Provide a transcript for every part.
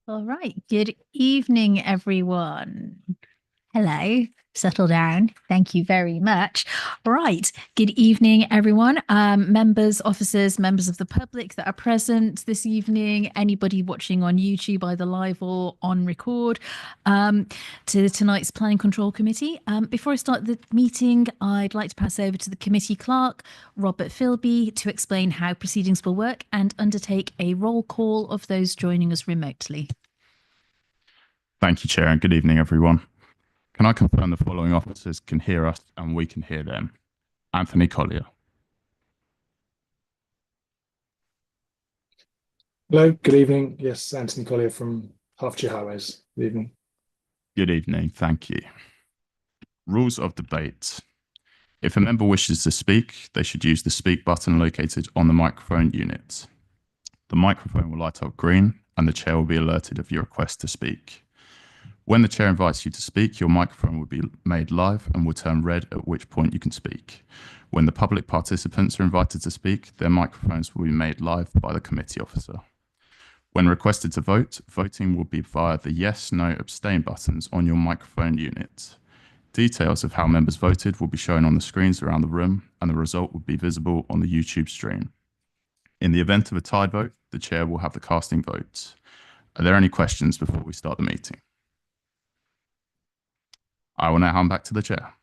All right. Good evening, everyone. Hello. Settle down. Thank you very much. Right. Good evening, everyone. Members, officers, members of the public that are present this evening, anybody watching on YouTube, either live or on record, to tonight's Planning Control Committee. Before I start the meeting, I'd like to pass over to the committee clerk, Robert Philby, to explain how proceedings will work and undertake a roll call of those joining us remotely. Thank you, Chair, and good evening, everyone. Can I confirm the following officers can hear us and we can hear them? Anthony Collier. Hello, good evening. Yes, Anthony Collier from Hertfordshire Highways. Good evening. Good evening, thank you. Rules of debate. If a member wishes to speak, they should use the speak button located on the microphone unit. The microphone will light up green and the chair will be alerted of your request to speak. When the chair invites you to speak, your microphone will be made live and will turn red, at which point you can speak. When the public participants are invited to speak, their microphones will be made live by the committee officer. When requested to vote, voting will be via the yes, no, abstain buttons on your microphone unit. Details of how members voted will be shown on the screens around the room and the result will be visible on the YouTube stream. In the event of a tied vote, the chair will have the casting votes. Are there any questions before we start the meeting? I will now hand back to the chair.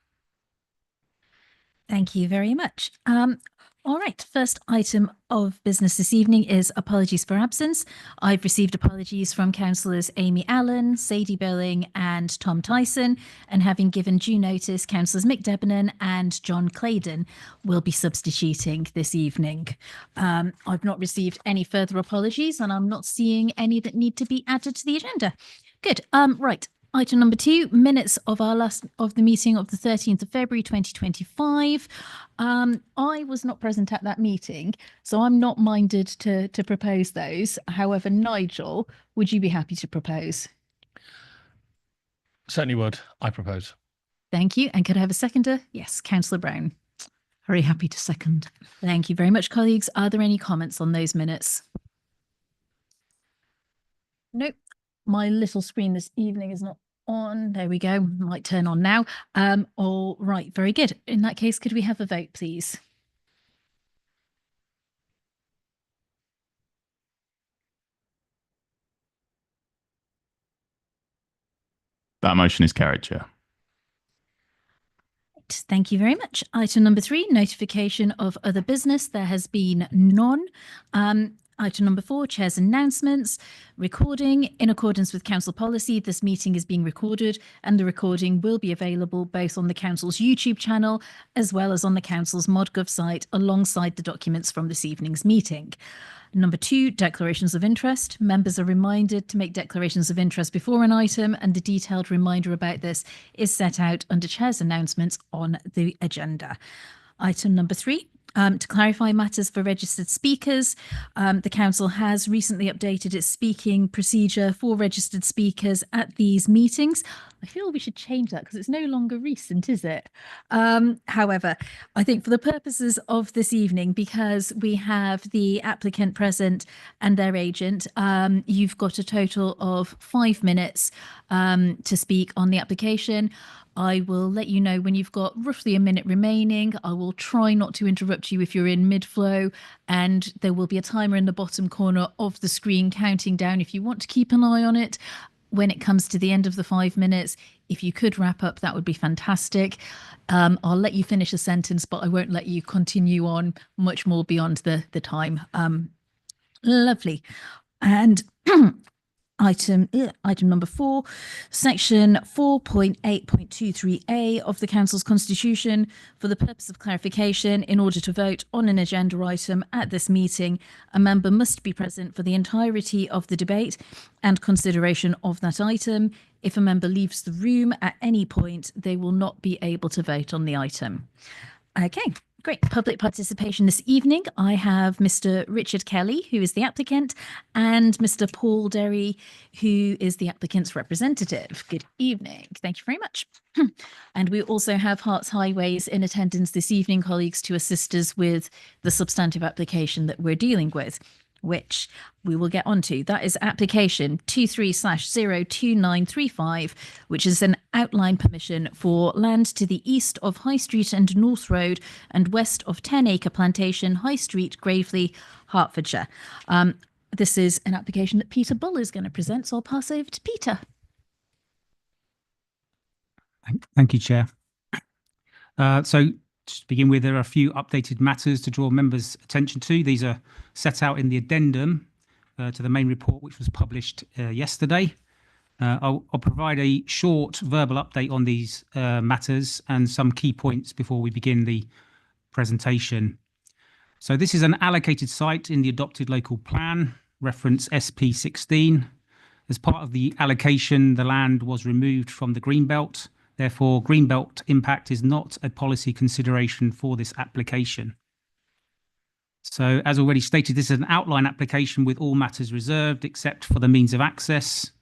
Thank you very much. All right, first item of business this evening is apologies for absence. I've received apologies from councillors Amy Allen, Sadie Billing and Tom Tyson, and having given due notice, councillors Mick Debenham and John Claydon will be substituting this evening. I've not received any further apologies and I'm not seeing any that need to be added to the agenda. Good. Right. Item number 2, minutes of the meeting of the 13th of February 2025. I was not present at that meeting, so I'm not minded to propose those. However, Nigel, would you be happy to propose? Certainly would. I propose. Thank you. And could I have a seconder? Yes, Councillor Brown. Very happy to second. Thank you very much, colleagues. Are there any comments on those minutes? Nope. My little screen this evening is not on. There we go. Might turn on now. All right. Very good. In that case, could we have a vote, please? That motion is carried, Chair. Thank you very much. Item number 3, notification of other business. There has been none. Item number 4, Chair's announcements. Recording. In accordance with Council policy, this meeting is being recorded and the recording will be available both on the Council's YouTube channel as well as on the Council's ModGov site alongside the documents from this evening's meeting. Number 2, declarations of interest. Members are reminded to make declarations of interest before an item, and a detailed reminder about this is set out under Chair's announcements on the agenda. Item number 3, to clarify matters for registered speakers, the Council has recently updated its speaking procedure for registered speakers at these meetings. I feel we should change that because it's no longer recent, is it? However, I think for the purposes of this evening, because we have the applicant present and their agent, you've got a total of 5 minutes to speak on the application. I will let you know when you've got roughly a minute remaining. I will try not to interrupt you if you're in mid-flow, and there will be a timer in the bottom corner of the screen counting down if you want to keep an eye on it. When it comes to the end of the 5 minutes, if you could wrap up, that would be fantastic. I'll let you finish a sentence, but I won't let you continue on much more beyond the time. Lovely. And Item number 4, section 4.8.23a of the Council's Constitution. For the purpose of clarification, in order to vote on an agenda item at this meeting, a member must be present for the entirety of the debate and consideration of that item. If a member leaves the room at any point, they will not be able to vote on the item. Okay. Great. Public participation this evening. I have Mr. Richard Kelly, who is the applicant, and Mr. Paul Derry, who is the applicant's representative. Good evening. Thank you very much. And we also have Herts Highways in attendance this evening, colleagues, to assist us with the substantive application that we're dealing with. which we will get onto. That is application 23/02935, which is an outline permission for land to the east of High Street and North Road and west of 10 Acre Plantation, High Street, Gravely, Hertfordshire. This is an application that Peter Bull is going to present, so I'll pass over to Peter. Thank you, Chair. So to begin with, there are a few updated matters to draw members' attention to. These are set out in the addendum to the main report, which was published yesterday. I'll provide a short verbal update on these matters and some key points before we begin the presentation. So this is an allocated site in the adopted local plan, reference SP16. As part of the allocation, the land was removed from the Greenbelt. Therefore, Greenbelt impact is not a policy consideration for this application. So, as already stated, this is an outline application with all matters reserved except for the means of access.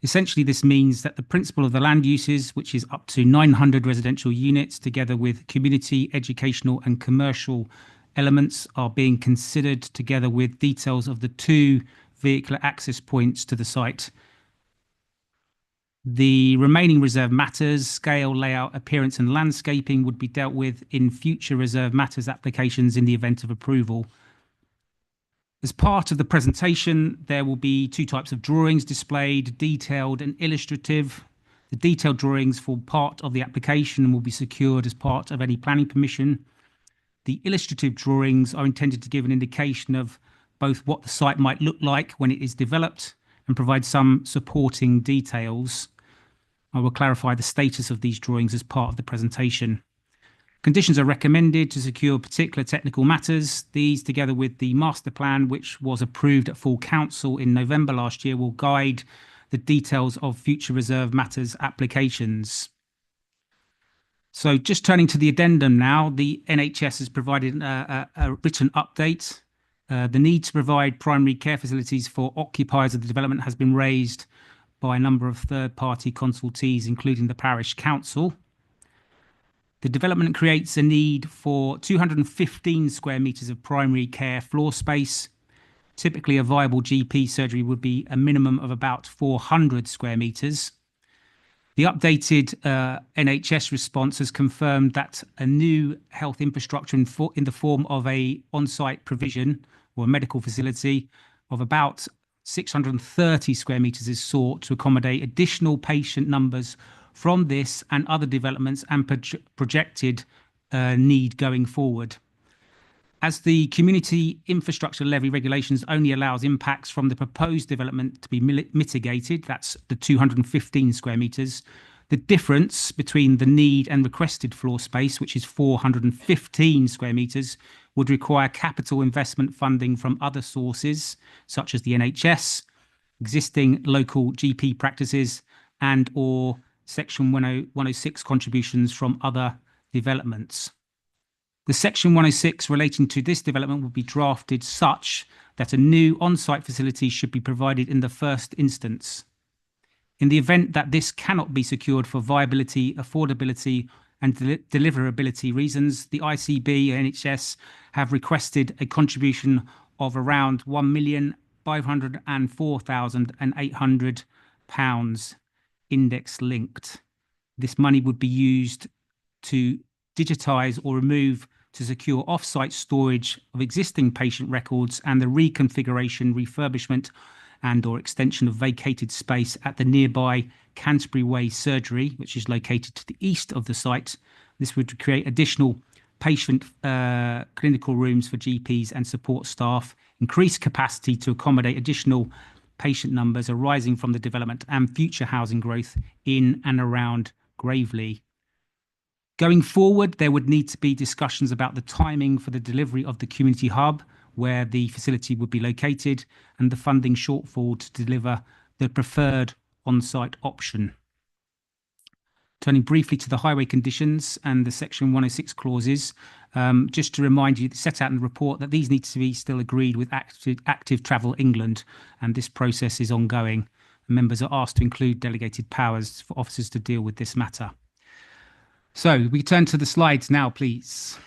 Essentially, this means that the principle of the land uses, which is up to 900 residential units, together with community, educational and commercial elements, are being considered together with details of the 2 vehicular access points to the site. The remaining reserve matters, scale, layout, appearance and landscaping, would be dealt with in future reserve matters applications in the event of approval. As part of the presentation, there will be 2 types of drawings displayed, detailed and illustrative. The detailed drawings form part of the application and will be secured as part of any planning permission. The illustrative drawings are intended to give an indication of both what the site might look like when it is developed and provide some supporting details. I will clarify the status of these drawings as part of the presentation. Conditions are recommended to secure particular technical matters. These, together with the master plan, which was approved at full council in November last year, will guide the details of future reserve matters applications. So just turning to the addendum now, the NHS has provided a written update. The need to provide primary care facilities for occupiers of the development has been raised by a number of third-party consultees, including the parish council. The development creates a need for 215 square metres of primary care floor space. Typically, a viable GP surgery would be a minimum of about 400 square metres. The updated NHS response has confirmed that a new health infrastructure in the form of a on-site provision or a medical facility of about 630 square metres is sought to accommodate additional patient numbers from this and other developments and projected need going forward. As the community infrastructure levy regulations only allows impacts from the proposed development to be mitigated, that's the 215 square metres, the difference between the need and requested floor space, which is 415 square metres, would require capital investment funding from other sources, such as the NHS, existing local GP practices, and or Section 106 contributions from other developments. The Section 106 relating to this development will be drafted such that a new on-site facility should be provided in the first instance. In the event that this cannot be secured for viability, affordability, and deliverability reasons, the ICB and NHS have requested a contribution of around £1,504,800 index linked. This money would be used to digitise or remove to secure off-site storage of existing patient records and the reconfiguration, refurbishment and or extension of vacated space at the nearby Canterbury Way surgery, which is located to the east of the site. This would create additional patient clinical rooms for GPs and support staff, increase capacity to accommodate additional patient numbers arising from the development and future housing growth in and around Gravely. Going forward, there would need to be discussions about the timing for the delivery of the community hub, where the facility would be located, and the funding shortfall to deliver the preferred on-site option. Turning briefly to the highway conditions and the Section 106 clauses, just to remind you, set out in the report that these need to be still agreed with Active Travel England, and this process is ongoing. Members are asked to include delegated powers for officers to deal with this matter. So we turn to the slides now, please.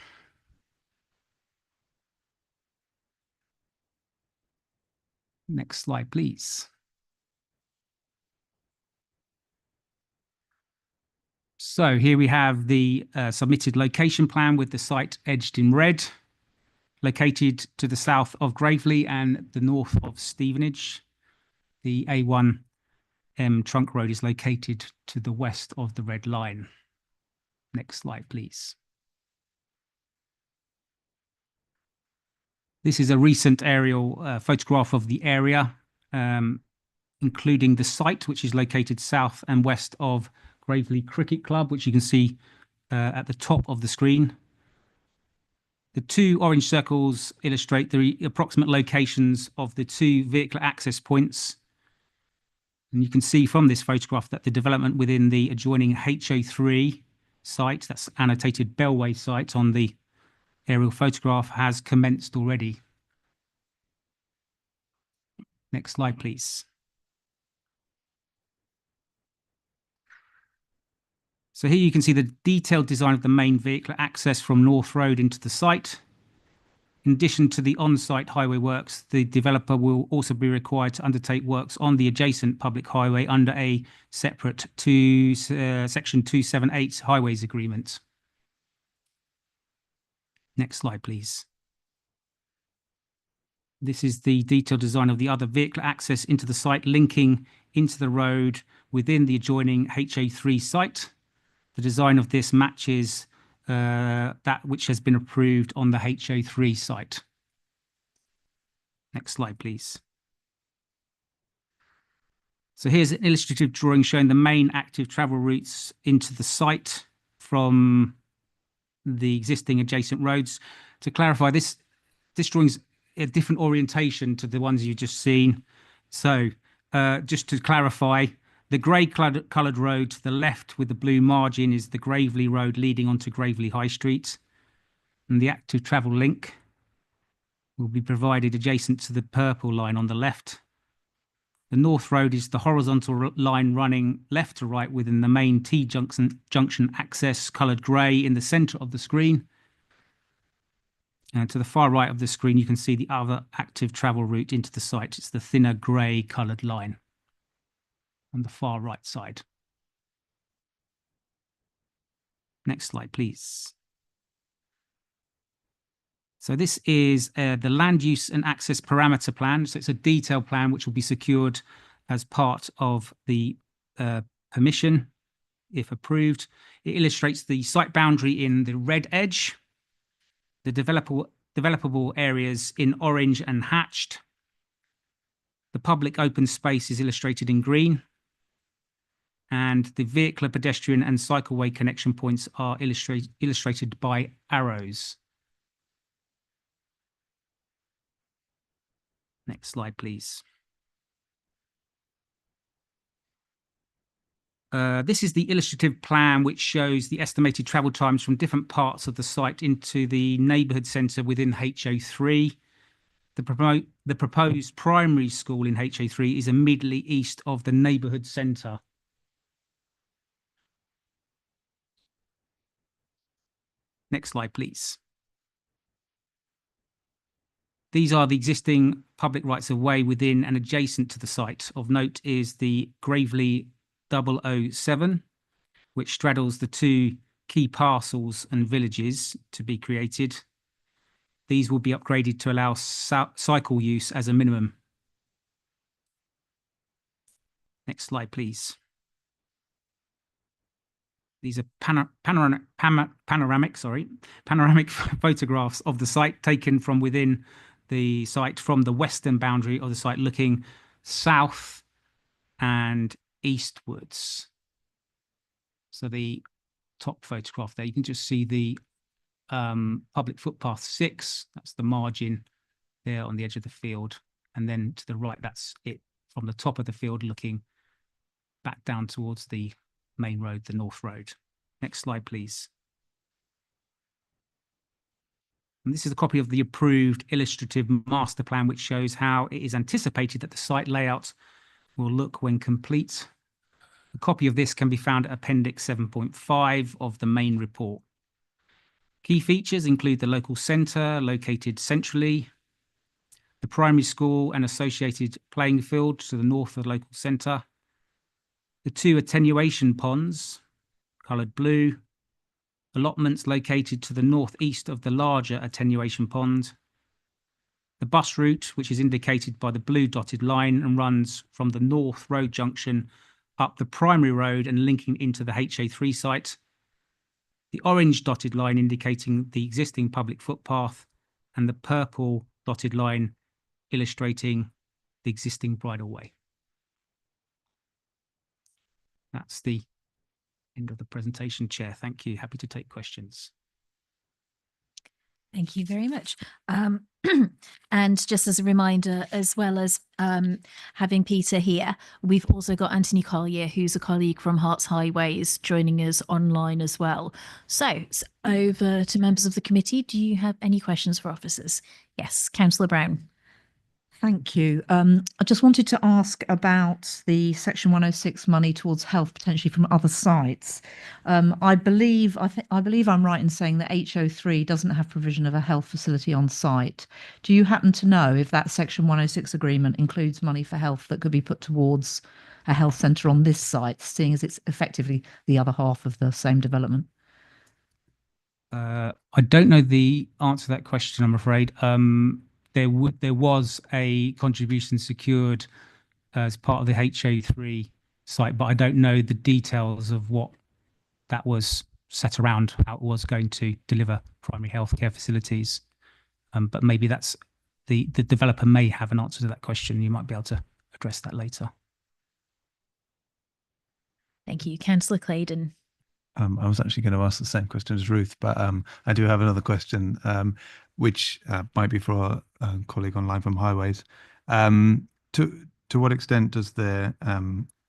Next slide, please. So here we have the submitted location plan with the site edged in red, located to the south of Gravely and the north of Stevenage. The A1M trunk road is located to the west of the red line. Next slide, please. This is a recent aerial photograph of the area, including the site, which is located south and west of Gravely Cricket Club, which you can see at the top of the screen. The two orange circles illustrate the approximate locations of the two vehicle access points. And you can see from this photograph that the development within the adjoining HO3 site, that's annotated Bellway site on the aerial photograph, has commenced already. Next slide, please. So here you can see the detailed design of the main vehicle access from North Road into the site. In addition to the on-site highway works, the developer will also be required to undertake works on the adjacent public highway under a separate Section 278 highways agreement. Next slide, please. This is the detailed design of the other vehicle access into the site, linking into the road within the adjoining HA3 site. The design of this matches that which has been approved on the HO3 site. Next slide, please. So here's an illustrative drawing showing the main active travel routes into the site from the existing adjacent roads. To clarify, this drawing's a different orientation to the ones you've just seen. So just to clarify, the grey coloured road to the left with the blue margin is the Gravely Road leading onto Gravely High Street. And the active travel link will be provided adjacent to the purple line on the left. The North Road is the horizontal line running left to right within the main T-junction access, coloured grey in the centre of the screen. And to the far right of the screen, you can see the other active travel route into the site. It's the thinner grey coloured line on the far right side. Next slide, please. So this is the land use and access parameter plan. So it's a detailed plan which will be secured as part of the permission, if approved. It illustrates the site boundary in the red edge, the developable areas in orange and hatched. The public open space is illustrated in green. And the vehicular, pedestrian and cycleway connection points are illustrated by arrows. Next slide, please. This is the illustrative plan which shows the estimated travel times from different parts of the site into the neighbourhood centre within HO3. The proposed primary school in HO3 is immediately east of the neighbourhood centre. Next slide, please. These are the existing public rights of way within and adjacent to the site. Of note is the Gravely 007, which straddles the two key parcels and villages to be created. These will be upgraded to allow cycle use as a minimum. Next slide, please. These are panoramic photographs of the site taken from within the site from the western boundary of the site, looking south and eastwards. So the top photograph there, you can just see the public footpath 6. That's the margin there on the edge of the field. And then to the right, that's it from the top of the field looking back down towards the main road, the North Road. Next slide, please. And this is a copy of the approved illustrative master plan, which shows how it is anticipated that the site layout will look when complete. A copy of this can be found at Appendix 7.5 of the main report. Key features include the local centre located centrally, the primary school and associated playing field to the north of the local centre, the 2 attenuation ponds, coloured blue, allotments located to the northeast of the larger attenuation pond, the bus route, which is indicated by the blue dotted line and runs from the North Road junction up the primary road and linking into the HA3 site, the orange dotted line indicating the existing public footpath, and the purple dotted line illustrating the existing bridleway. That's the end of the presentation, Chair. Thank you. Happy to take questions. Thank you very much. And just as a reminder, as well as having Peter here, we've also got Anthony Collier, who's a colleague from Herts Highways, joining us online as well. So over to members of the committee. Do you have any questions for officers? Yes, Councillor Brown. Thank you. I just wanted to ask about the Section 106 money towards health potentially from other sites. I believe I'm right in saying that HO3 doesn't have provision of a health facility on site. Do you happen to know if that Section 106 agreement includes money for health that could be put towards a health centre on this site, seeing as it's effectively the other half of the same development? I don't know the answer to that question, I'm afraid. There was a contribution secured as part of the HA3 site, but I don't know the details of what that was set around, how it was going to deliver primary healthcare facilities. But maybe that's the developer may have an answer to that question. You might be able to address that later. Thank you. Councillor Claydon. I was actually going to ask the same question as Ruth, but I do have another question, which might be for our colleague online from Highways. To what extent does the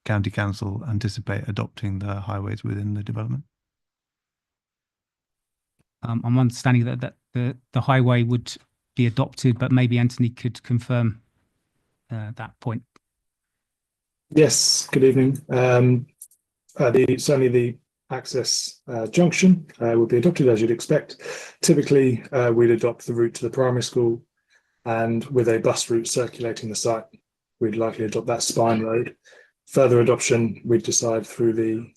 County Council anticipate adopting the highways within the development? I'm understanding that the highway would be adopted, but maybe Anthony could confirm that point. Yes, good evening. Certainly the access junction would be adopted as you'd expect. Typically, we'd adopt the route to the primary school, and with a bus route circulating the site, we'd likely adopt that spine road. Further adoption, we'd decide through the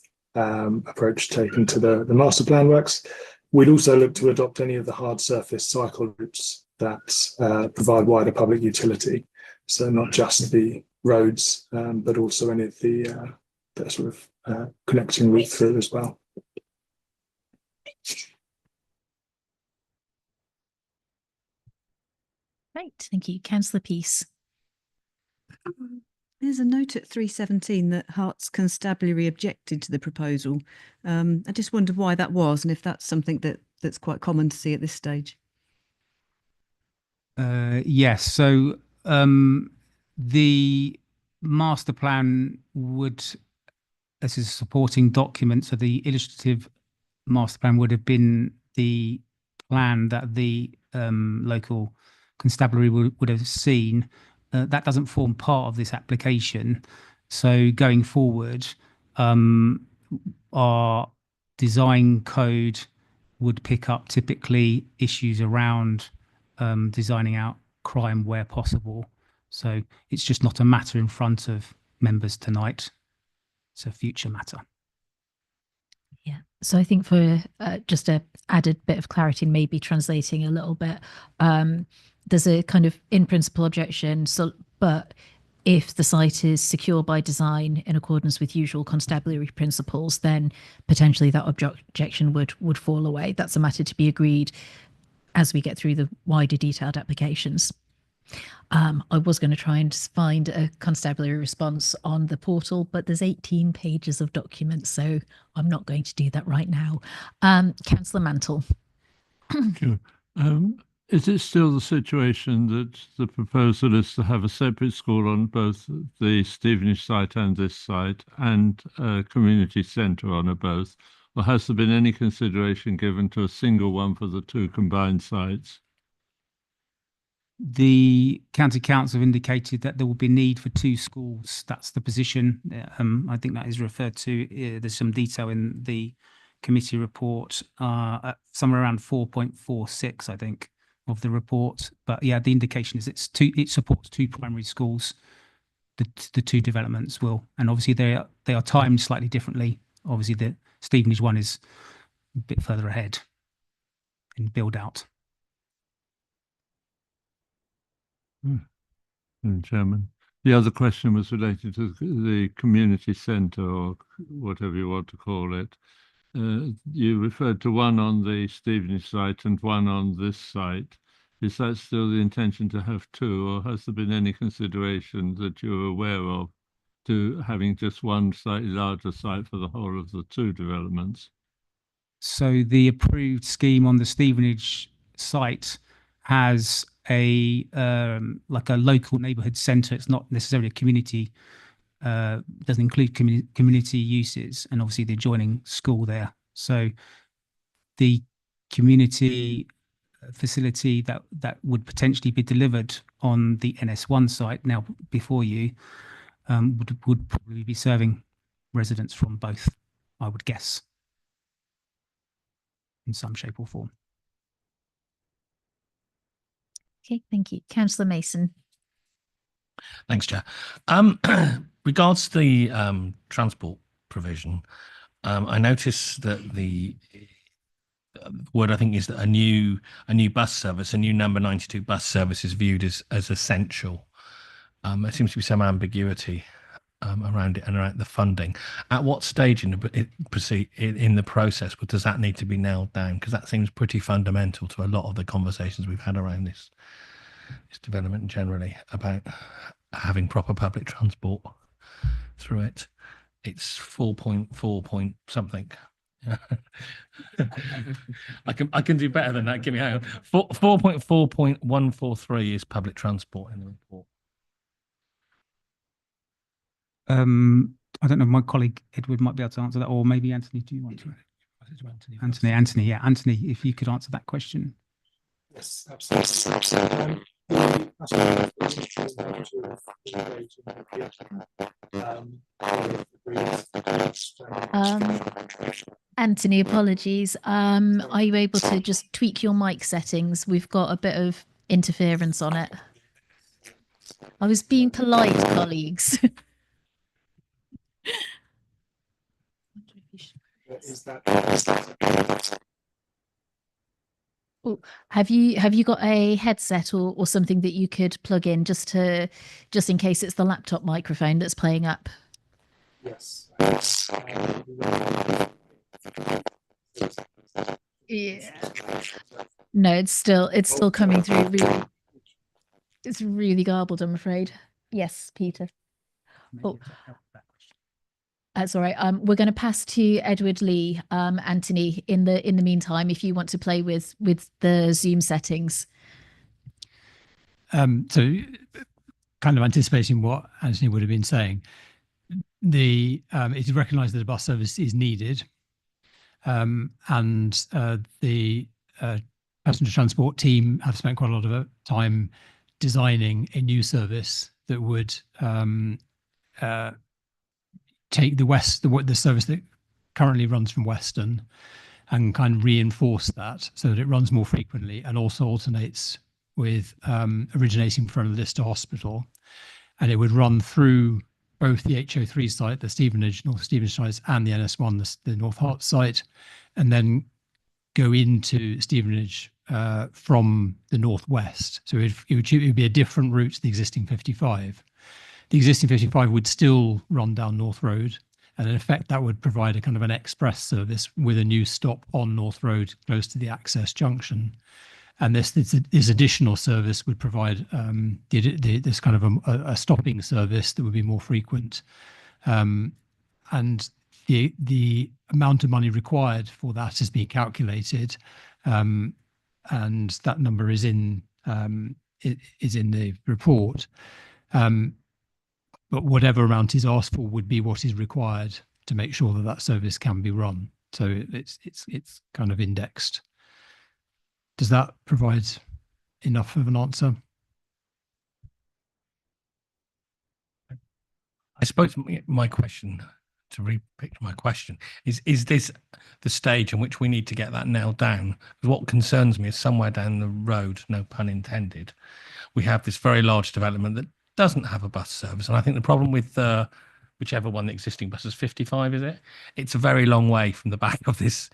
approach taken to the master plan works. We'd also look to adopt any of the hard surface cycle routes that provide wider public utility. So not just the roads, but also any of the sort of connecting route through as well. Right, thank you. Councillor Peace. There's a note at 317 that Herts Constabulary objected to the proposal. I just wondered why that was, and if that's something that's quite common to see at this stage. Yes, so the master plan would, as a supporting document, so the illustrative master plan would have been the plan that the local constabulary would have seen. That doesn't form part of this application. So going forward, our design code would pick up typically issues around designing out crime where possible. So it's just not a matter in front of members tonight. It's a future matter. Yeah, so I think for just a added bit of clarity and maybe translating a little bit, there's a kind of in principle objection, so but if the site is secure by design in accordance with usual constabulary principles, then potentially that objection would fall away. That's a matter to be agreed as we get through the wider detailed applications. I was going to try and find a constabulary response on the portal, but there's 18 pages of documents, so I'm not going to do that right now. Councillor Mantle. Thank you. Is it still the situation that the proposal is to have a separate school on both the Stevenage site and this site, and a community centre on both? Or has there been any consideration given to a single one for the two combined sites? The County Council have indicated that there will be need for two schools. That's the position. I think that is referred to. There's some detail in the committee report, somewhere around 4.46, I think, of the report. But yeah, the indication is it supports 2 primary schools. The 2 developments will, and obviously they are timed slightly differently. Obviously, the Stevenage one is a bit further ahead in build out. Chairman, the other question was related to the community centre, or whatever you want to call it. You referred to one on the Stevenage site and one on this site. Is that still the intention to have 2, or has there been any consideration that you're aware of to having just one slightly larger site for the whole of the 2 developments? So the approved scheme on the Stevenage site has a like a local neighbourhood centre. It's not necessarily a community. Doesn't include community uses, and obviously the adjoining school there. So the community facility that would potentially be delivered on the NS1 site now before you would probably be serving residents from both, I would guess, in some shape or form. Okay, thank you. Councillor Mason. Thanks, Chair. Regards to the transport provision, I noticed that the word I think is that a new bus service, a new number 92 bus service, is viewed as essential. There seems to be some ambiguity around it and around the funding. At what stage in the process does that need to be nailed down? Because that seems pretty fundamental to a lot of the conversations we've had around this development generally about having proper public transport through it. It's 4.4 point something. I can do better than that. Give me hang on. 4.4.143 is public transport in the report. I don't know if my colleague Edward might be able to answer that, or maybe Anthony, do you want to? Anthony, yeah. Anthony, if you could answer that question. Yes, absolutely. Anthony, apologies. Are you able to just tweak your mic settings? We've got a bit of interference on it. I was being polite, colleagues. Oh, have you got a headset or something that you could plug in just in case it's the laptop microphone that's playing up? Yes. Yeah. No, it's still coming through. It's really garbled, I'm afraid. Yes, Peter. Oh. That's all right. We're going to pass to Edward Lee, Anthony, in the meantime, if you want to play with the Zoom settings. So kind of anticipating what Anthony would have been saying, it is recognised that a bus service is needed, and the passenger transport team have spent quite a lot of time designing a new service that would take the service that currently runs from Weston and kind of reinforce that so that it runs more frequently and also alternates with originating from Lister Hospital, and it would run through both the HO3 site, the North Stevenage site, and the NS1, the North Hart site, and then go into Stevenage from the northwest. So it would be a different route to the existing 55. The existing 55 would still run down North Road, and in effect that would provide a kind of an express service with a new stop on North Road close to the access junction. And this additional service would provide this kind of a stopping service that would be more frequent, and the amount of money required for that is being calculated, and that number is in the report. But whatever amount is asked for would be what is required to make sure that that service can be run. So it's kind of indexed. Does that provide enough of an answer? I suppose my question to repicture my question, is this the stage in which we need to get that nailed down? Because what concerns me is somewhere down the road, no pun intended, we have this very large development that doesn't have a bus service. And I think the problem with whichever one the existing bus is 55, is it? It's a very long way from the back of this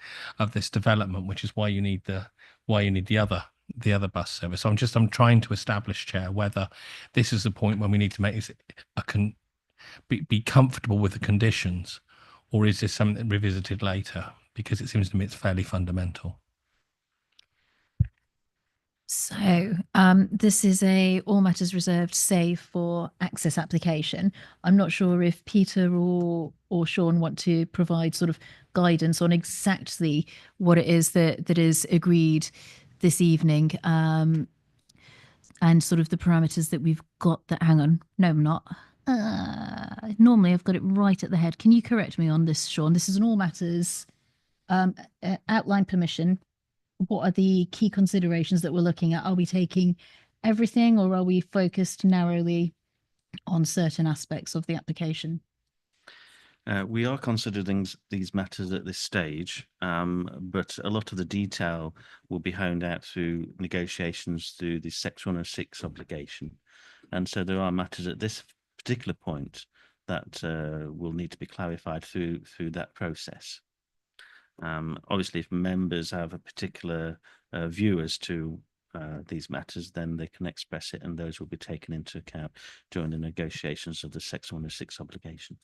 development, which is why you need the other bus service. So I'm trying to establish, Chair, whether this is the point when we need to make this be comfortable with the conditions, or is this something revisited later? Because it seems to me it's fairly fundamental. So this is a all matters reserved save for access application. I'm not sure if Peter or Sean want to provide sort of guidance on exactly what it is that is agreed this evening, and sort of the parameters that we've got that, hang on, no, I'm not. Normally I've got it right at the head. Can you correct me on this, Sean? This is an all matters outline permission. What are the key considerations that we're looking at? Are we taking everything, or are we focused narrowly on certain aspects of the application? We are considering these matters at this stage, but a lot of the detail will be honed out through negotiations through the Section 106 obligation. And so there are matters at this particular point that will need to be clarified through that process. Obviously, if members have a particular view as to these matters, then they can express it, and those will be taken into account during the negotiations of the Section 106 obligation.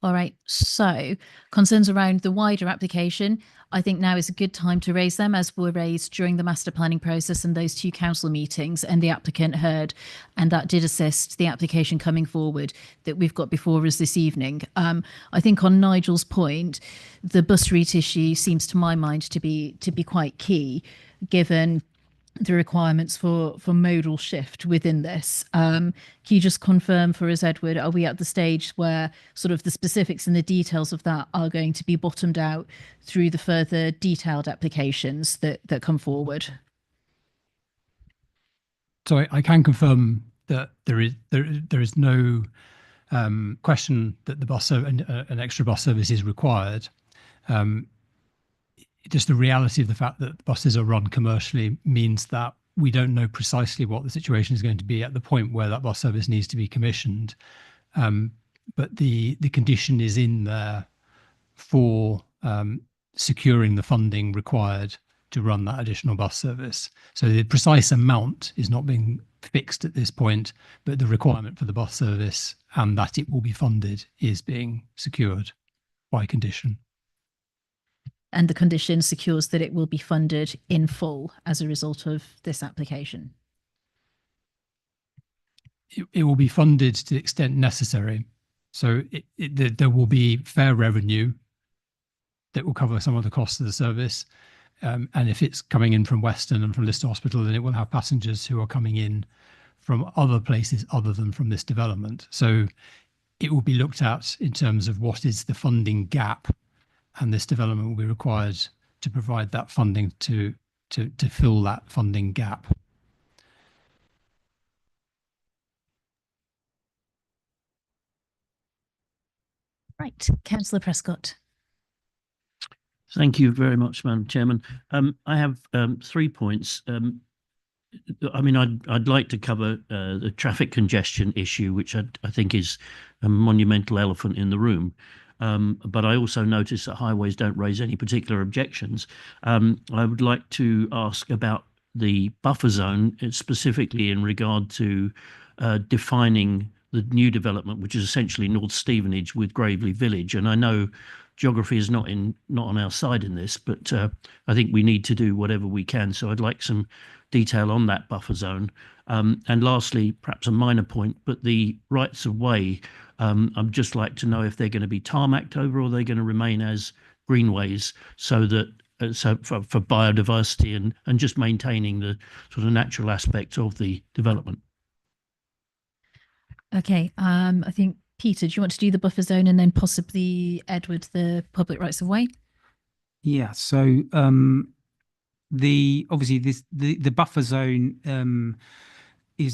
All right, so concerns around the wider application, I think now is a good time to raise them, as were raised during the master planning process and those two council meetings, and the applicant heard, and that did assist the application coming forward that we've got before us this evening. I think on Nigel's point, the bus route issue seems to my mind to be quite key, given the requirements for modal shift within this. Can you just confirm for us, Edward, are we at the stage where sort of the specifics and the details of that are going to be bottomed out through the further detailed applications that come forward? So I can confirm that there is no question that the bus an extra bus service is required. Just the reality of the fact that buses are run commercially means that we don't know precisely what the situation is going to be at the point where that bus service needs to be commissioned. But the condition is in there for securing the funding required to run that additional bus service. So the precise amount is not being fixed at this point, but the requirement for the bus service and that it will be funded is being secured by condition. And the condition secures that it will be funded in full as a result of this application? It will be funded to the extent necessary. So there will be fair revenue that will cover some of the costs of the service. And if it's coming in from Weston and from Lister Hospital, then it will have passengers who are coming in from other places other than from this development. So it will be looked at in terms of what is the funding gap, and this development will be required to provide that funding to fill that funding gap. Right, Councillor Prescott. Thank you very much, Madam Chairman. I have 3 points. I mean, I'd like to cover the traffic congestion issue, which I think is a monumental elephant in the room. But I also notice that highways don't raise any particular objections. I would like to ask about the buffer zone, specifically in regard to defining the new development, which is essentially North Stevenage with Gravely Village. And I know geography is not on our side in this, but I think we need to do whatever we can. So I'd like some detail on that buffer zone. And lastly, perhaps a minor point, but the rights of way, I'd just like to know if they're going to be tarmacked over or they're going to remain as greenways, so that for biodiversity and just maintaining the sort of natural aspects of the development. Okay, I think, Peter, do you want to do the buffer zone and then possibly, Edward, the public rights of way? Yeah, so obviously the buffer zone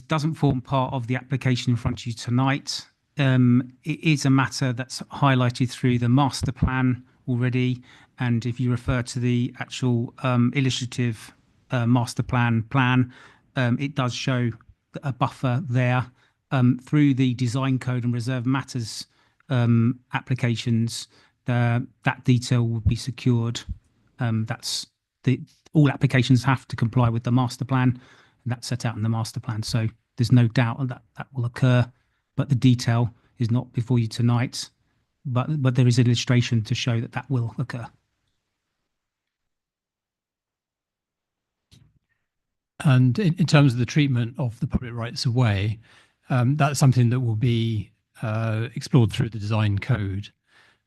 doesn't form part of the application in front of you tonight. it is a matter that's highlighted through the master plan already. And if you refer to the actual illustrative master plan, it does show a buffer there through the design code and reserve matters applications. That detail will be secured. All applications have to comply with the master plan, and that's set out in the master plan. So there's no doubt that will occur, but the detail is not before you tonight. But there is illustration to show that will occur. And in terms of the treatment of the public rights of way, that's something that will be explored through the design code.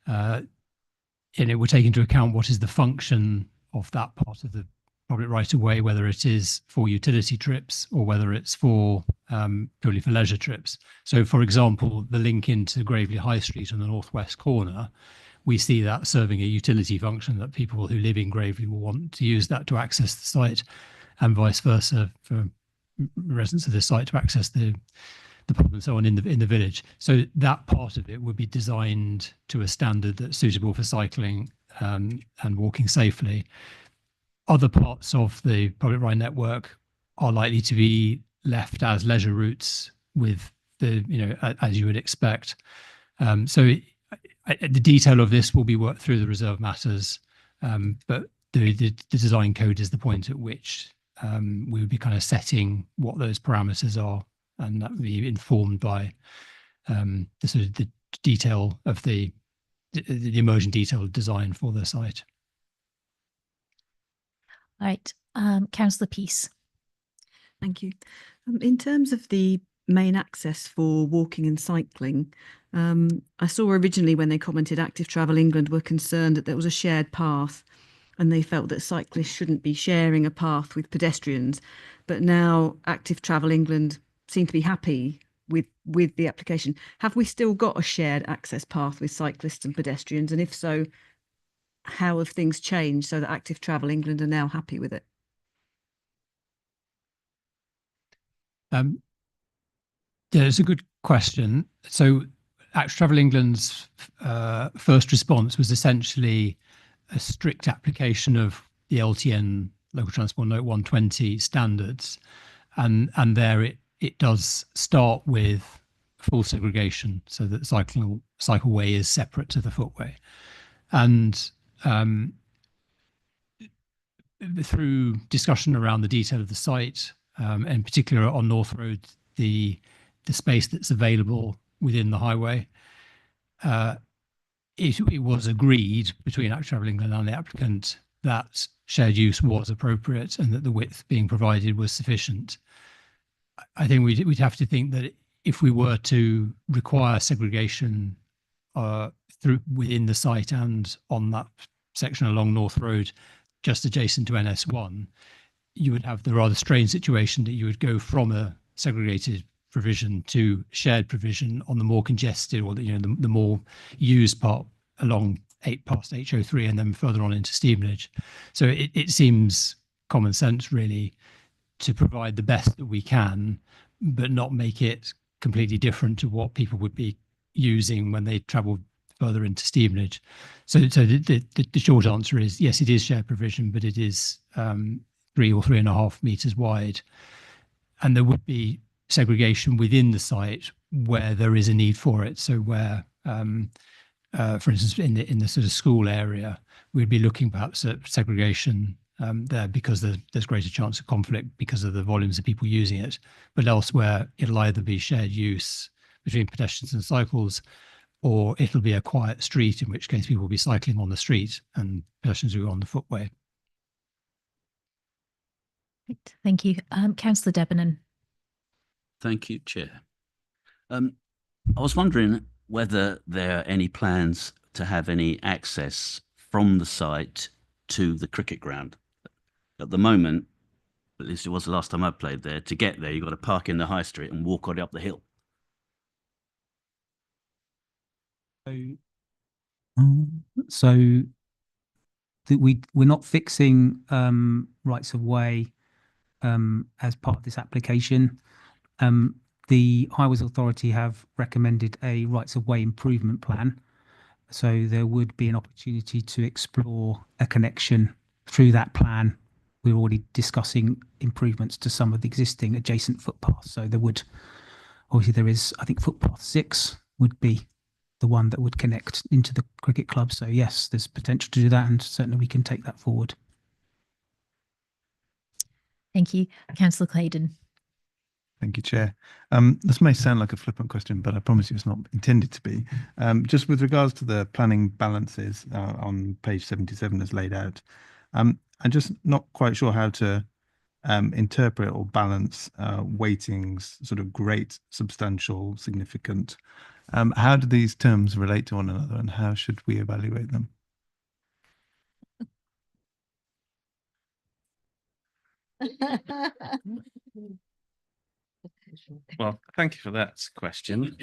And it will take into account what is the function of that part of the public right of way, whether it is for utility trips or whether it's for purely for leisure trips. So, for example, the link into Gravely High Street on the northwest corner, we see that serving a utility function, that people who live in Gravely will want to use that to access the site, and vice versa for residents of the site to access the pub and so on in the village. So that part of it would be designed to a standard that's suitable for cycling and walking safely. Other parts of the public right network are likely to be left as leisure routes with the, as you would expect. So the detail of this will be worked through the reserve matters, but the design code is the point at which we would be kind of setting what those parameters are, and that would be informed by the sort of the detail of the emergent detail design for the site. All right, Councillor Peace. Thank you. In terms of the main access for walking and cycling, I saw originally when they commented Active Travel England were concerned that there was a shared path and they felt that cyclists shouldn't be sharing a path with pedestrians. But now Active Travel England seem to be happy with the application. Have we still got a shared access path with cyclists and pedestrians? And if so, how have things changed so that Active Travel England are now happy with it? Yeah, it's a good question. So Active Travel England's first response was essentially a strict application of the LTN, Local Transport Note 120 standards. And there it does start with full segregation, so that cycleway is separate to the footway. And through discussion around the detail of the site, in particular on North Road, the space that's available within the highway, it was agreed between Active Travel England and the applicant that shared use was appropriate and that the width being provided was sufficient. I think we'd have to think that if we were to require segregation within the site and on that section along North Road, just adjacent to NS1, you would have the rather strange situation that you would go from a segregated provision to shared provision on the more congested, or the more used part along 8 past HO3 and then further on into Stevenage. So it seems common sense really to provide the best that we can, but not make it completely different to what people would be using when they travel further into Stevenage. So the short answer is yes, it is shared provision, but it is 3 or 3.5 meters wide, and there would be segregation within the site where there is a need for it. So where, for instance, in the sort of school area, we'd be looking perhaps at segregation there because there's greater chance of conflict because of the volumes of people using it. But elsewhere, it'll either be shared use between pedestrians and cycles, or it'll be a quiet street, in which case people will be cycling on the street and pedestrians will be on the footway. Thank you. Councillor Debenham. Thank you, Chair. I was wondering whether there are any plans to have any access from the site to the cricket ground. At the moment, at least it was the last time I played there, to get there, you've got to park in the high street and walk on up the hill. So we're not fixing rights of way as part of this application. the Highways Authority have recommended a rights of way improvement plan. So there would be an opportunity to explore a connection through that plan. We're already discussing improvements to some of the existing adjacent footpaths. So there would, obviously there is, I think footpath 6 would be the one that would connect into the cricket club. So yes, there's potential to do that, and certainly we can take that forward. Thank you. Councillor Claydon. Thank you, Chair. This may sound like a flippant question, but I promise you it's not intended to be. Just with regards to the planning balances on page 77 as laid out, I'm just not quite sure how to interpret or balance weightings, sort of great, substantial, significant. How do these terms relate to one another, and how should we evaluate them? Well, thank you for that question.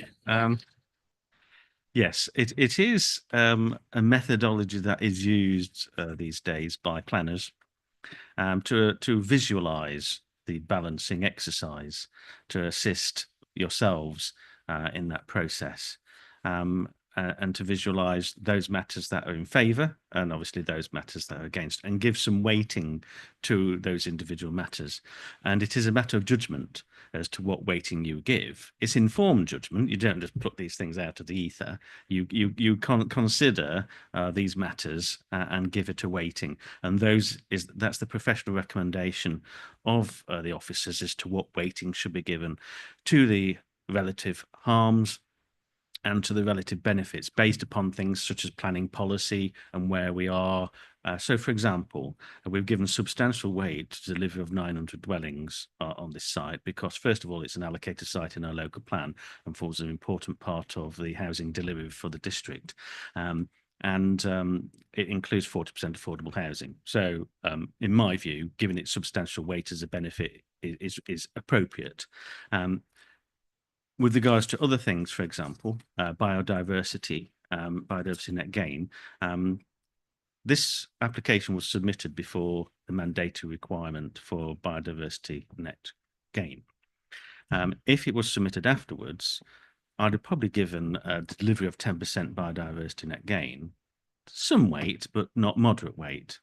Yes, it is a methodology that is used these days by planners to visualize the balancing exercise, to assist yourselves in that process, and to visualize those matters that are in favour and obviously those matters that are against, and give some weighting to those individual matters. And it is a matter of judgment as to what weighting you give. It's informed judgment. You don't just pluck these things out of the ether. You consider these matters and give it a weighting. And that's the professional recommendation of the officers as to what weighting should be given to the relative harms and to the relative benefits based upon things such as planning policy and where we are. So, for example, we've given substantial weight to the delivery of 900 dwellings on this site because, first of all, it's an allocated site in our local plan and forms an important part of the housing delivery for the district. And it includes 40% affordable housing. So, in my view, giving it substantial weight as a benefit is appropriate. With regards to other things, for example, biodiversity net gain, this application was submitted before the mandatory requirement for biodiversity net gain. If it was submitted afterwards, I'd have probably given a delivery of 10% biodiversity net gain some weight, but not moderate weight.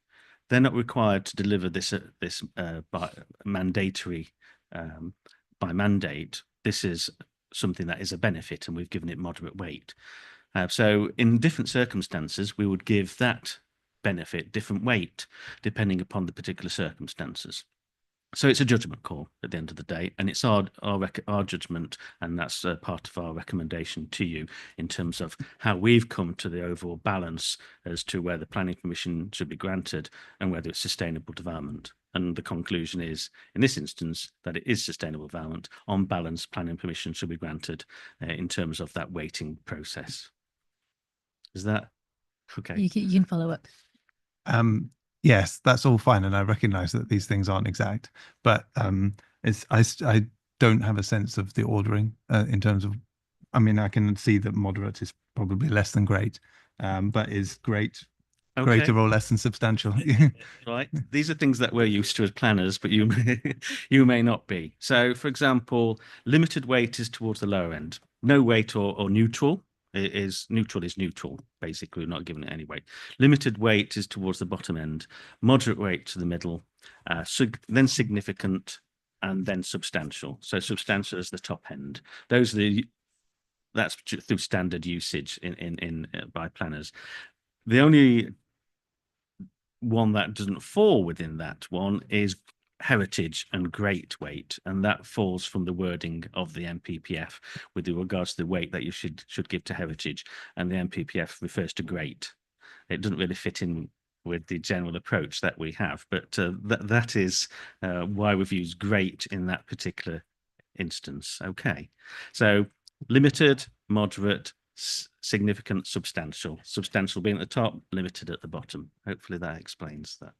They're not required to deliver this by mandatory by mandate. This is something that is a benefit, and we've given it moderate weight. So in different circumstances, we would give that benefit different weight depending upon the particular circumstances. So it's a judgment call at the end of the day, and it's our judgment, and that's part of our recommendation to you in terms of how we've come to the overall balance as to where the planning permission should be granted and whether it's sustainable development. And the conclusion is, in this instance, that it is sustainable development. On balance, planning permission should be granted in terms of that weighting process. Is that okay? You can follow up. Yes, that's all fine, and I recognise that these things aren't exact, but I don't have a sense of the ordering in terms of. I mean, I can see that moderate is probably less than great, but is great greater or less than substantial? Right. These are things that we're used to as planners, but you may not be. So, for example, limited weight is towards the lower end. No weight or neutral. Is neutral, basically. We're not giving it any weight. Limited weight is towards the bottom end, moderate weight to the middle, then significant, and then substantial. So substantial is the top end. That's through standard usage in by planners. The only one that doesn't fall within that one is heritage and great weight, and that falls from the wording of the NPPF with regards to the weight that you should give to heritage, and the NPPF refers to great. It doesn't really fit in with the general approach that we have, but that is why we've used great in that particular instance. Okay, so limited, moderate, significant, substantial being at the top, limited at the bottom. Hopefully that explains that.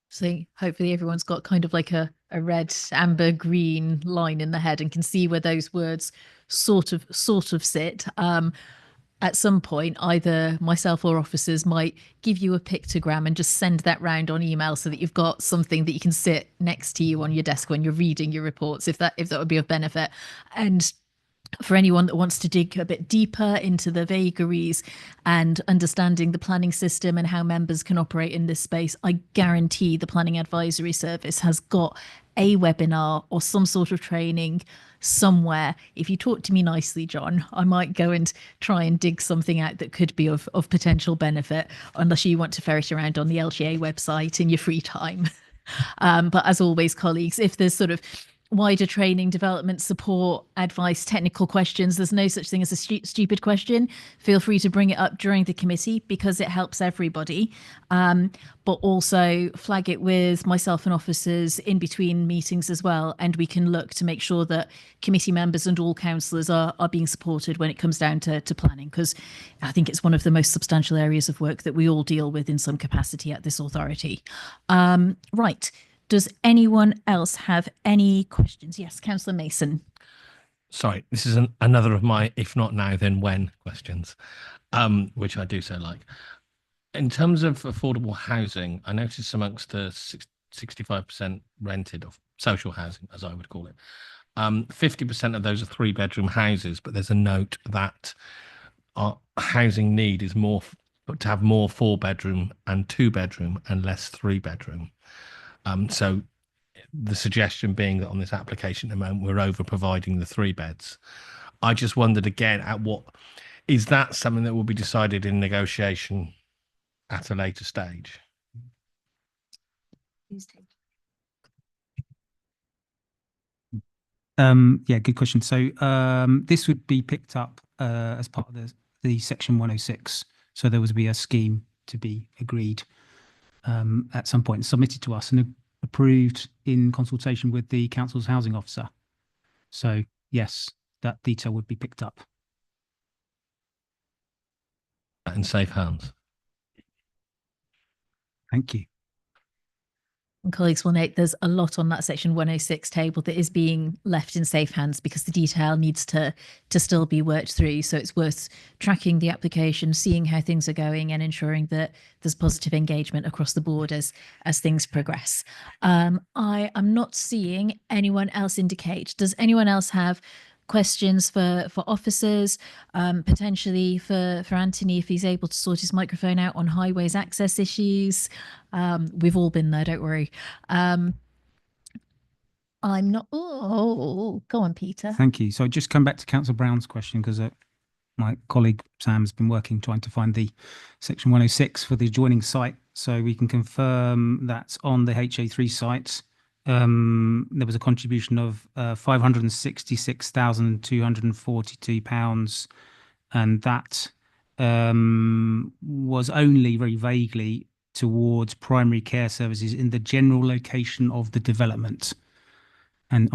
So hopefully everyone's got kind of like a red, amber, green line in the head and can see where those words sort of sit. at some point, either myself or officers might give you a pictogram and just send that round on email so that you've got something that you can sit next to you on your desk when you're reading your reports, if that would be of benefit. And for anyone that wants to dig a bit deeper into the vagaries and understanding the planning system and how members can operate in this space, I guarantee the Planning Advisory Service has got a webinar or some sort of training somewhere. If you talk to me nicely, John, I might go and try and dig something out that could be of potential benefit, unless you want to ferret around on the LGA website in your free time. But as always, colleagues, if there's sort of wider training, development, support, advice, technical questions, there's no such thing as a stupid question. Feel free to bring it up during the committee because it helps everybody. But also flag it with myself and officers in between meetings as well. And we can look to make sure that committee members and all councillors are being supported when it comes down to planning, because I think it's one of the most substantial areas of work that we all deal with in some capacity at this authority. Right. Does anyone else have any questions? Yes, Councillor Mason. Sorry, this is another of my if not now then when questions, which I do so like. In terms of affordable housing, I noticed amongst the 65% rented of social housing, as I would call it, 50% of those are 3-bedroom houses, but there's a note that our housing need is more to have more 4-bedroom and 2-bedroom and less 3-bedroom. So the suggestion being that on this application at the moment, we're over providing the 3 beds. I just wondered again, is that something that will be decided in negotiation at a later stage? Yeah, good question. So this would be picked up as part of the section 106. So there would be a scheme to be agreed at some point, submitted to us and approved in consultation with the council's housing officer. So yes, that detail would be picked up. In safe hands. Thank you. And colleagues will note there's a lot on that section 106 table that is being left in safe hands because the detail needs to still be worked through. So it's worth tracking the application, seeing how things are going and ensuring that there's positive engagement across the board as things progress. I am not seeing anyone else indicate. Does anyone else have questions for officers, potentially for Anthony if he's able to sort his microphone out on highways access issues? We've all been there, don't worry. I'm not. Oh, go on, Peter. Thank you. So just come back to Councillor Brown's question because my colleague Sam has been trying to find the section 106 for the adjoining site. So we can confirm that on the HA3 site, there was a contribution of £566,242, and that was only very vaguely towards primary care services in the general location of the development. And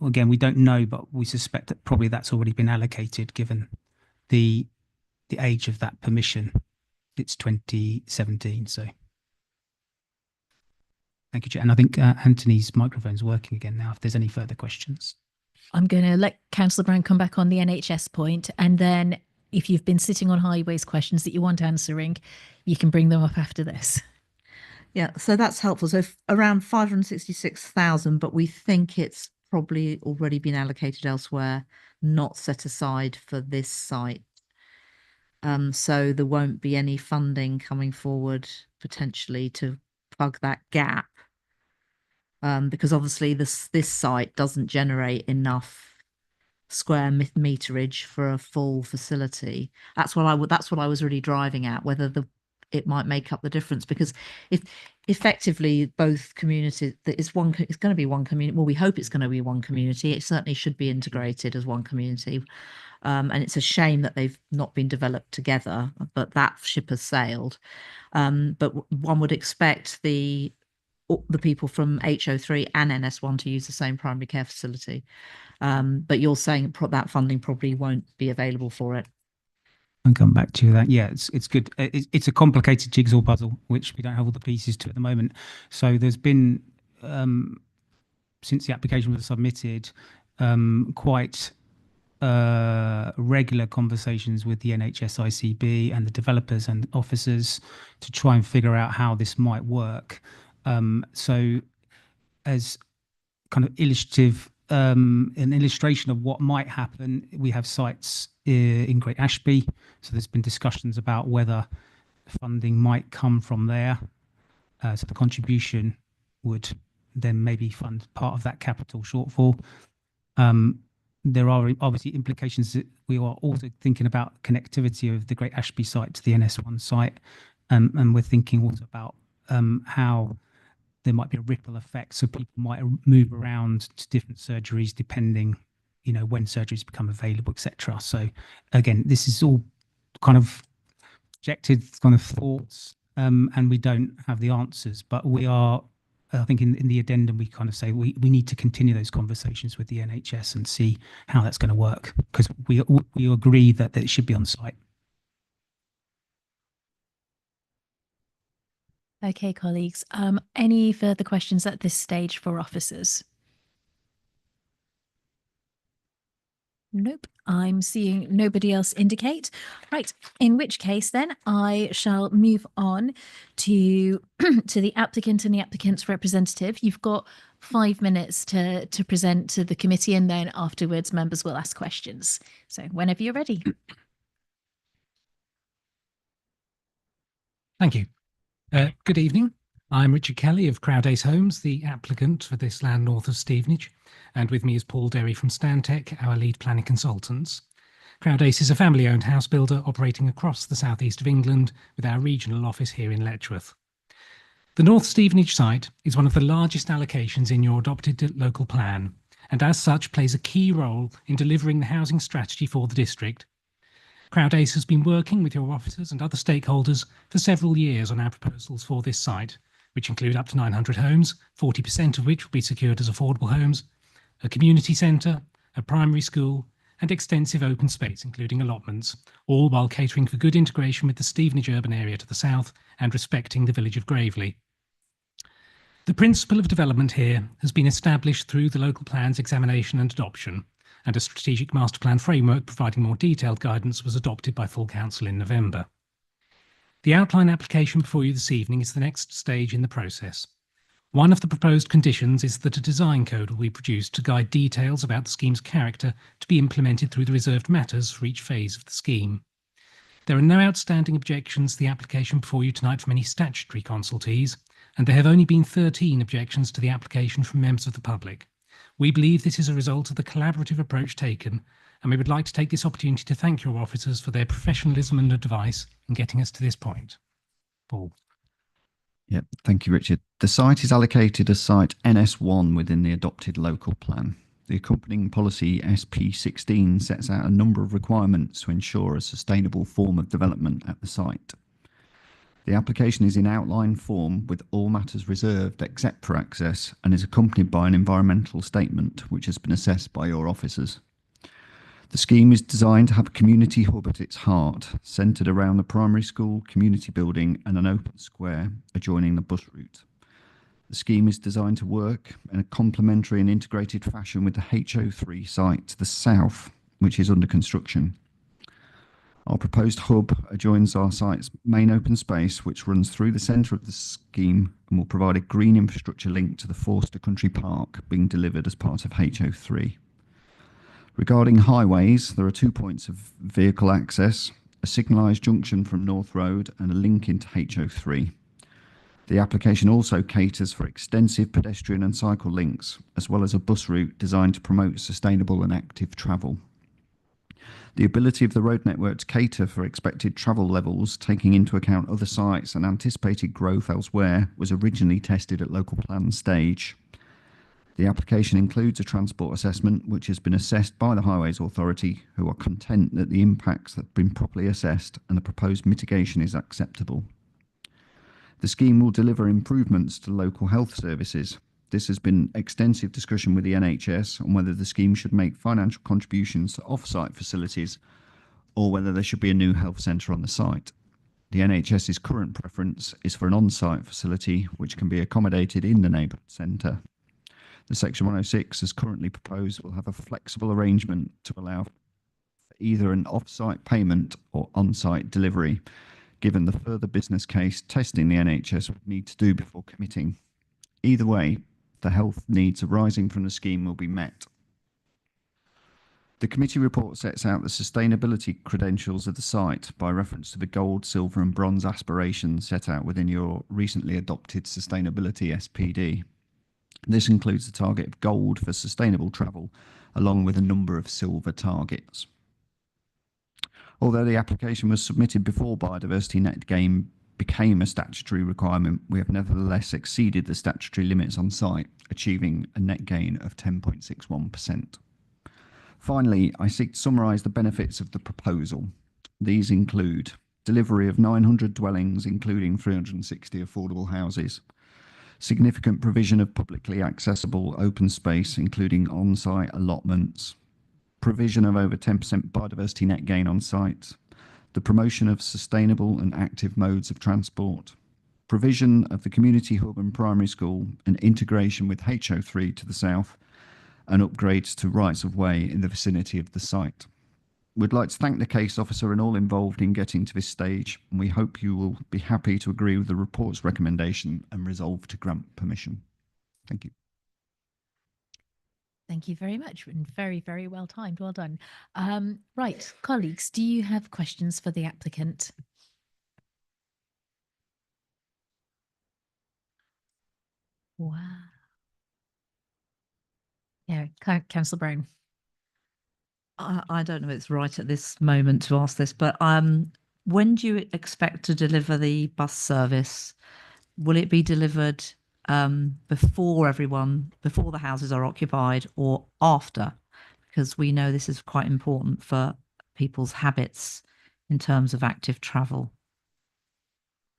again, we don't know, but we suspect that probably that's already been allocated given the age of that permission. It's 2017, so. Thank you, Chair. And I think Anthony's microphone's working again now, if there's any further questions. I'm going to let Councillor Brown come back on the NHS point, and then if you've been sitting on highways questions that you want answering, you can bring them up after this. Yeah, so that's helpful. So around 566,000, but we think it's probably already been allocated elsewhere, not set aside for this site. So there won't be any funding coming forward potentially to plug that gap. Because obviously this site doesn't generate enough square meterage for a full facility. That's what I was really driving at, whether it might make up the difference, because if effectively both communities, it's going to be one community. Well, we hope it's going to be one community. It certainly should be integrated as one community. And it's a shame that they've not been developed together, but that ship has sailed. But one would expect the people from HO3 and NS1 to use the same primary care facility. But you're saying that funding probably won't be available for it. And come back to that. Yeah, it's good. It's a complicated jigsaw puzzle, which we don't have all the pieces to at the moment. So there's been, since the application was submitted, quite regular conversations with the NHS ICB and the developers and officers to try and figure out how this might work. So as kind of an illustration of what might happen, we have sites in Great Ashby. So there's been discussions about whether funding might come from there. So the contribution would then maybe fund part of that capital shortfall. There are obviously implications that we are also thinking about connectivity of the Great Ashby site to the NS1 site. And we're thinking also about how there might be a ripple effect. So people might move around to different surgeries depending, when surgeries become available, etc. So again, this is all kind of projected kind of thoughts, and we don't have the answers, but we are, I think in the addendum, we kind of say we need to continue those conversations with the NHS and see how that's going to work, because we agree that it should be on site. Okay, colleagues. Any further questions at this stage for officers? Nope, I'm seeing nobody else indicate. Right, in which case then I shall move on to to the applicant and the applicant's representative. You've got 5 minutes to present to the committee, and then afterwards members will ask questions. So whenever you're ready. Thank you. Good evening. I'm Richard Kelly of Crowdace Homes, the applicant for this land north of Stevenage, and with me is Paul Derry from Stantec, our lead planning consultants. Crowdace is a family-owned house builder operating across the southeast of England with our regional office here in Letchworth. The North Stevenage site is one of the largest allocations in your adopted local plan, and as such plays a key role in delivering the housing strategy for the district. Crowdace has been working with your officers and other stakeholders for several years on our proposals for this site, which include up to 900 homes, 40% of which will be secured as affordable homes, a community centre, a primary school, and extensive open space, including allotments, all while catering for good integration with the Stevenage urban area to the south and respecting the village of Gravely. The principle of development here has been established through the local plan's examination and adoption, and a strategic master plan framework providing more detailed guidance was adopted by full council in November. The outline application before you this evening is the next stage in the process. One of the proposed conditions is that a design code will be produced to guide details about the scheme's character to be implemented through the reserved matters for each phase of the scheme. There are no outstanding objections to the application before you tonight from any statutory consultees, and there have only been 13 objections to the application from members of the public. We believe this is a result of the collaborative approach taken, and we would like to take this opportunity to thank your officers for their professionalism and advice in getting us to this point. Paul. Yeah, thank you, Richard. The site is allocated as site NS1 within the adopted local plan. The accompanying policy SP16 sets out a number of requirements to ensure a sustainable form of development at the site. The application is in outline form with all matters reserved except for access, and is accompanied by an environmental statement which has been assessed by your officers. The scheme is designed to have a community hub at its heart, centred around the primary school, community building and an open square adjoining the bus route. The scheme is designed to work in a complementary and integrated fashion with the HO3 site to the south, which is under construction. Our proposed hub adjoins our site's main open space, which runs through the centre of the scheme and will provide a green infrastructure link to the Forster Country Park being delivered as part of HO3. Regarding highways, there are 2 points of vehicle access, a signalised junction from North Road and a link into HO3. The application also caters for extensive pedestrian and cycle links, as well as a bus route designed to promote sustainable and active travel. The ability of the road network to cater for expected travel levels, taking into account other sites and anticipated growth elsewhere, was originally tested at local plan stage. The application includes a transport assessment, which has been assessed by the Highways Authority, who are content that the impacts have been properly assessed and the proposed mitigation is acceptable. The scheme will deliver improvements to local health services. This has been extensive discussion with the NHS on whether the scheme should make financial contributions to off-site facilities or whether there should be a new health centre on the site. The NHS's current preference is for an on-site facility which can be accommodated in the neighbourhood centre. The Section 106, as currently proposed, will have a flexible arrangement to allow either an off-site payment or on-site delivery, given the further business case testing the NHS would need to do before committing. Either way, the health needs arising from the scheme will be met. The committee report sets out the sustainability credentials of the site by reference to the gold, silver and bronze aspirations set out within your recently adopted sustainability SPD. This includes the target of gold for sustainable travel, along with a number of silver targets. Although the application was submitted before biodiversity net gain became a statutory requirement, we have nevertheless exceeded the statutory limits on site, achieving a net gain of 10.61%. Finally, I seek to summarise the benefits of the proposal. These include delivery of 900 dwellings, including 360 affordable houses, significant provision of publicly accessible open space, including on-site allotments, provision of over 10% biodiversity net gain on site, the promotion of sustainable and active modes of transport, provision of the community hub and primary school, and integration with HO3 to the south, and upgrades to rights of way in the vicinity of the site. We'd like to thank the case officer and all involved in getting to this stage, and we hope you will be happy to agree with the report's recommendation and resolve to grant permission. Thank you. Thank you very much, and very, very well timed. Well done. Right, colleagues, do you have questions for the applicant? Wow. Yeah, Councillor Brown. I don't know if it's right at this moment to ask this, but when do you expect to deliver the bus service? Will it be delivered before the houses are occupied, or after? Because we know this is quite important for people's habits in terms of active travel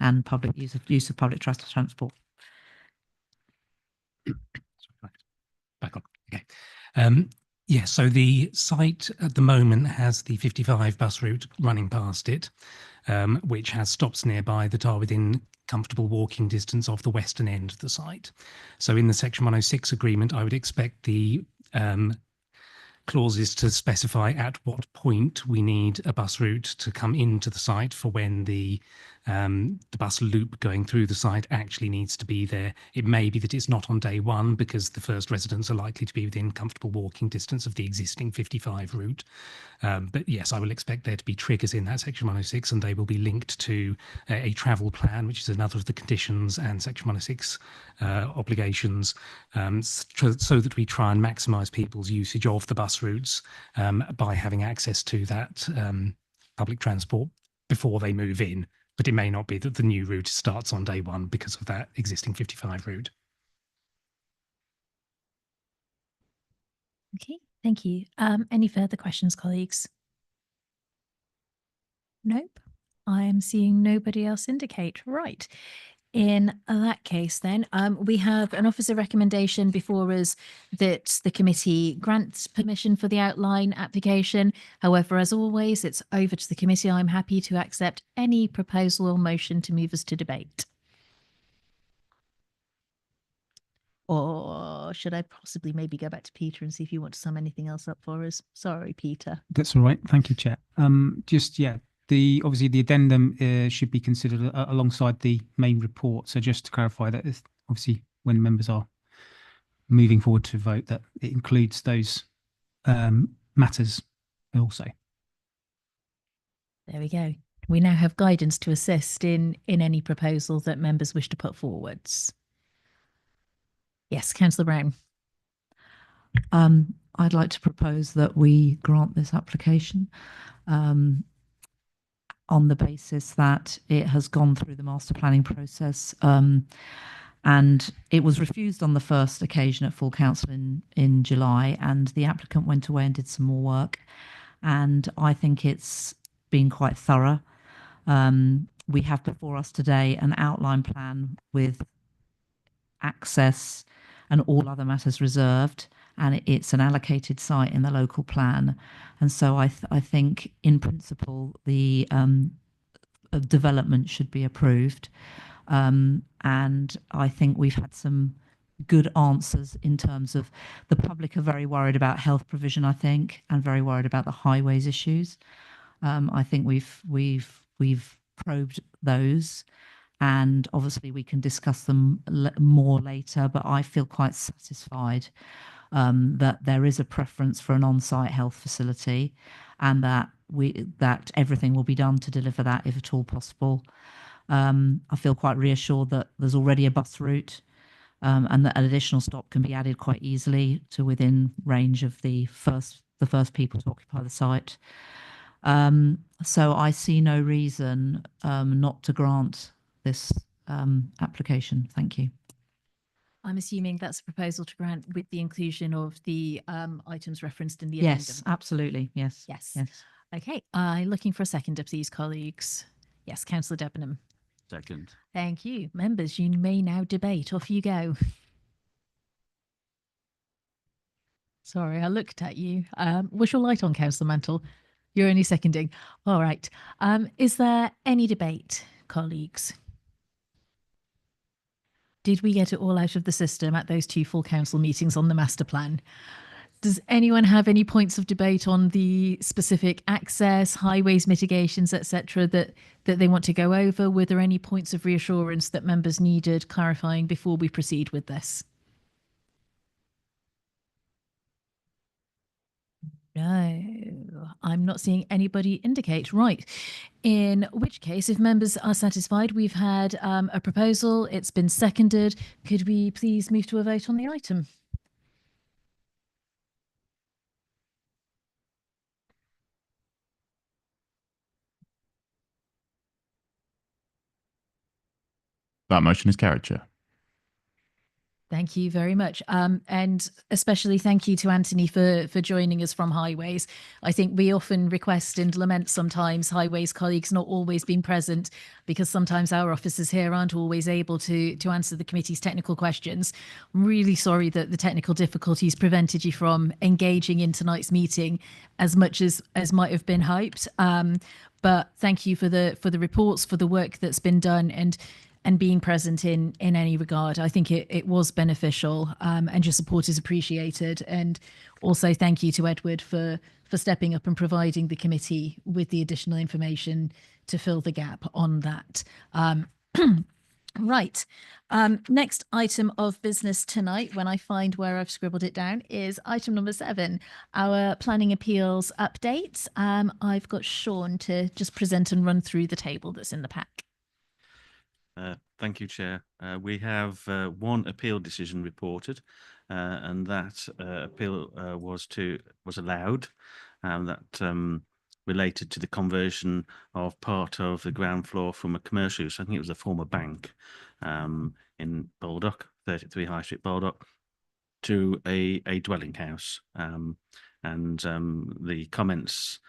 and public use of public transport. Back on. Okay. Yeah, so the site at the moment has the 55 bus route running past it, which has stops nearby that are within comfortable walking distance of the western end of the site. So in the Section 106 agreement, I would expect the clauses to specify at what point we need a bus route to come into the site for when the bus loop going through the site actually needs to be there. It may be that it's not on day one because the first residents are likely to be within comfortable walking distance of the existing 55 route. But yes, I will expect there to be triggers in that Section 106, and they will be linked to a travel plan, which is another of the conditions and Section 106 obligations, so that we try and maximise people's usage of the bus routes by having access to that public transport before they move in. But it may not be that the new route starts on day one because of that existing 55 route. Okay, thank you. Any further questions, colleagues? Nope. I am seeing nobody else indicate. Right. In that case, then, we have an officer recommendation before us that the committee grants permission for the outline application. However, as always, it's over to the committee. I'm happy to accept any proposal or motion to move us to debate. Or should I possibly maybe go back to Peter and see if you want to sum anything else up for us? Sorry, Peter. That's all right. Thank you, Chair. Obviously the addendum should be considered alongside the main report. So just to clarify that, obviously when members are moving forward to vote, that it includes those matters also. There we go. We now have guidance to assist in any proposal that members wish to put forwards. Yes, Councillor Brown. I'd like to propose that we grant this application on the basis that it has gone through the master planning process, and it was refused on the first occasion at full council in July, and the applicant went away and did some more work, and I think it's been quite thorough. We have before us today an outline plan with access and all other matters reserved, and it's an allocated site in the local plan. And so I think in principle the development should be approved. And I think we've had some good answers in terms of the public are very worried about health provision, I think, and very worried about the highways issues. I think we've probed those, and obviously we can discuss them more later, but I feel quite satisfied that there is a preference for an on-site health facility, and that everything will be done to deliver that if at all possible. I feel quite reassured that there's already a bus route, and that an additional stop can be added quite easily to within range of the first people to occupy the site. So I see no reason not to grant this application. Thank you. I'm assuming that's a proposal to grant with the inclusion of the items referenced in the Yes, addendum. absolutely. Yes. Yes. Yes. Okay. Looking for a seconder, please, colleagues. Yes, Councillor Debenham. Second. Thank you. Members, you may now debate. Off you go. Sorry, I looked at you. Was your light on, Councillor Mantle? You're only seconding. All right. Is there any debate, colleagues? Did we get it all out of the system at those 2 full council meetings on the master plan? Does anyone have any points of debate on the specific access, highways mitigations, etc., that they want to go over? Were there any points of reassurance that members needed clarifying before we proceed with this? No, I'm not seeing anybody indicate. Right. In which case, if members are satisfied, we've had a proposal. It's been seconded. Could we please move to a vote on the item? That motion is carried, Chair. Thank you very much. And especially thank you to Anthony for joining us from Highways. I think we often request and lament sometimes Highways colleagues not always being present, because sometimes our officers here aren't always able to answer the committee's technical questions. I'm really sorry that the technical difficulties prevented you from engaging in tonight's meeting as much as might have been hoped. But thank you for the reports, for the work that's been done, and being present in any regard. I think it was beneficial, and your support is appreciated. And also thank you to Edward for stepping up and providing the committee with the additional information to fill the gap on that. Right. Next item of business tonight, when I find where I've scribbled it down, is item number 7, our planning appeals update. I've got Sean to just present and run through the table that's in the pack. Thank you, Chair. We have 1 appeal decision reported, and that appeal was allowed, and that related to the conversion of part of the ground floor from a commercial use. I think it was a former bank in Baldock, 33 High Street, Baldock, to a dwelling house. And the comments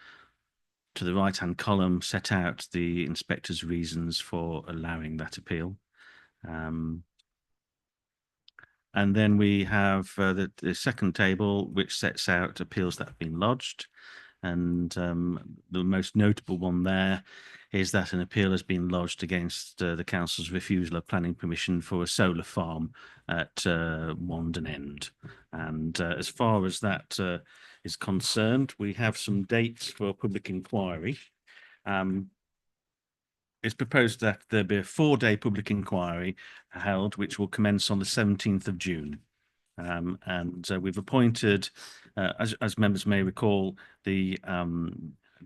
to the right-hand column set out the inspector's reasons for allowing that appeal. And then we have the second table, which sets out appeals that have been lodged. And the most notable one there is that an appeal has been lodged against the council's refusal of planning permission for a solar farm at Wandon End. And as far as that is concerned, we have some dates for public inquiry. It's proposed that there be a 4-day public inquiry held, which will commence on the 17th of June. And we've appointed, as members may recall, the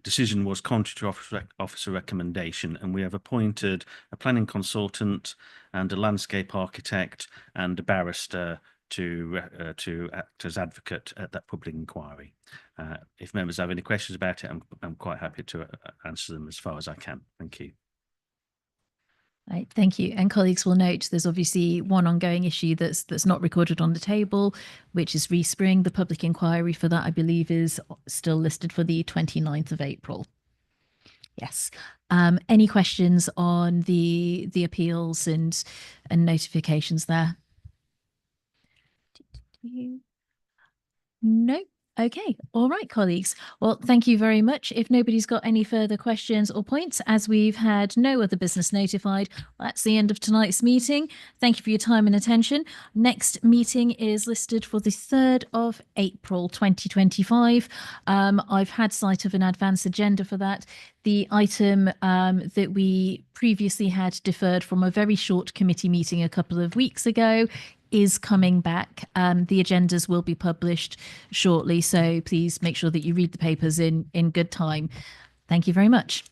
decision was contrary to officer recommendation, and we have appointed a planning consultant and a landscape architect and a barrister to act as advocate at that public inquiry. If members have any questions about it, I'm quite happy to answer them as far as I can. Thank you. Right, thank you. And colleagues will note there's obviously one ongoing issue that's not recorded on the table, which is Respring. The public inquiry for that, I believe, is still listed for the 29th of April. Yes. Any questions on the appeals and notifications there? No. Okay, all right, colleagues. Well, thank you very much. If nobody's got any further questions or points, as we've had no other business notified, that's the end of tonight's meeting. Thank you for your time and attention. Next meeting is listed for the 3rd of April 2025. I've had sight of an advance agenda for that. The item that we previously had deferred from a very short committee meeting a couple of weeks ago is coming back. The agendas will be published shortly, so please make sure that you read the papers in good time. Thank you very much.